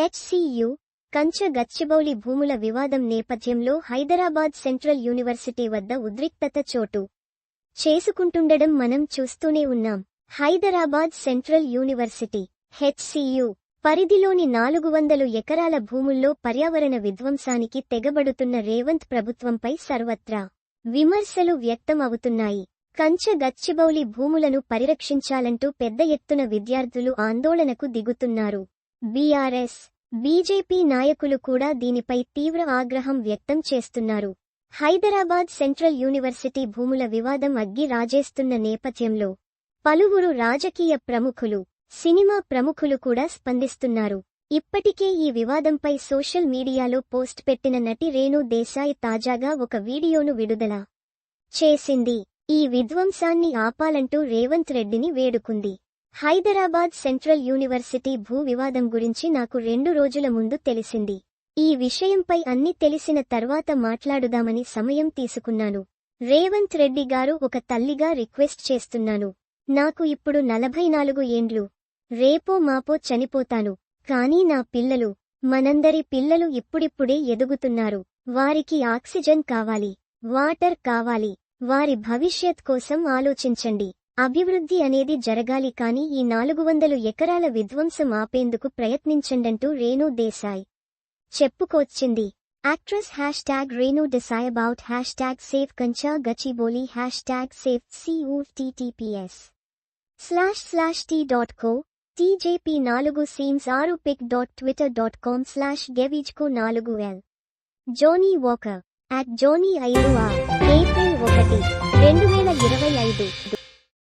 HCU కంచ గచ్చిబౌలి భూముల వివాదం నేపథ్యంలో హైదరాబాద్ సెంట్రల్ యూనివర్సిటీ వద్ద ఉద్రిక్తత చోటు చేసుకుంటుండడం మనం చూస్తూనే ఉన్నాం. హైదరాబాద్ సెంట్రల్ యూనివర్సిటీ హెచ్సియు పరిధిలోని 400 ఎకరాల భూముల్లో పర్యావరణ విధ్వంసానికి తెగబడుతున్న రేవంత్ ప్రభుత్వంపై సర్వత్రా విమర్శలు వ్యక్తం అవుతున్నాయి. కంచ గచ్చిబౌలి భూములను పరిరక్షించాలంటూ పెద్ద ఎత్తున విద్యార్థులు ఆందోళనకు దిగుతున్నారు. బీఆర్ఎస్, బీజేపీ నాయకులు కూడా దీనిపై తీవ్ర ఆగ్రహం వ్యక్తం చేస్తున్నారు. హైదరాబాద్ సెంట్రల్ యూనివర్సిటీ భూముల వివాదం అగ్గి రాజేస్తున్న నేపథ్యంలో పలువురు రాజకీయ ప్రముఖులు, సినిమా ప్రముఖులు కూడా స్పందిస్తున్నారు. ఇప్పటికే ఈ వివాదంపై సోషల్ మీడియాలో పోస్ట్ పెట్టిన నటి రేణు దేశాయ్ తాజాగా ఒక వీడియోను విడుదల చేసింది. ఈ విధ్వంసాన్ని ఆపాలంటూ రేవంత్ రెడ్డిని వేడుకుంది. హైదరాబాద్ సెంట్రల్ యూనివర్సిటీ భూ వివాదం గురించి నాకు 2 రోజుల ముందు తెలిసింది. ఈ విషయంపై అన్ని తెలిసిన తర్వాత మాట్లాడుదామని సమయం తీసుకున్నాను. రేవంత్ రెడ్డి గారు, ఒక తల్లిగా రిక్వెస్ట్ చేస్తున్నాను. నాకు ఇప్పుడు 44 ఏండ్లు. రేపో మాపో చనిపోతాను. కానీ నా పిల్లలు, మనందరి పిల్లలు ఇప్పుడిప్పుడే ఎదుగుతున్నారు. వారికి ఆక్సిజన్ కావాలి, వాటర్ కావాలి. వారి భవిష్యత్ కోసం ఆలోచించండి. అభివృద్ధి అనేది జరగాలి, కానీ ఈ 400 ఎకరాల విధ్వంసం ఆపేందుకు ప్రయత్నించండంటూ రేణు దేశాయ్ చెప్పుకొచ్చింది. Actress #Renu Desai about #save Kancha Gachibowli #save CUTTPS//t.co TJP4 Seems 6 pic.twitter.com/gevijco4l Johnny Walker @Johnny 5 April 1, 2025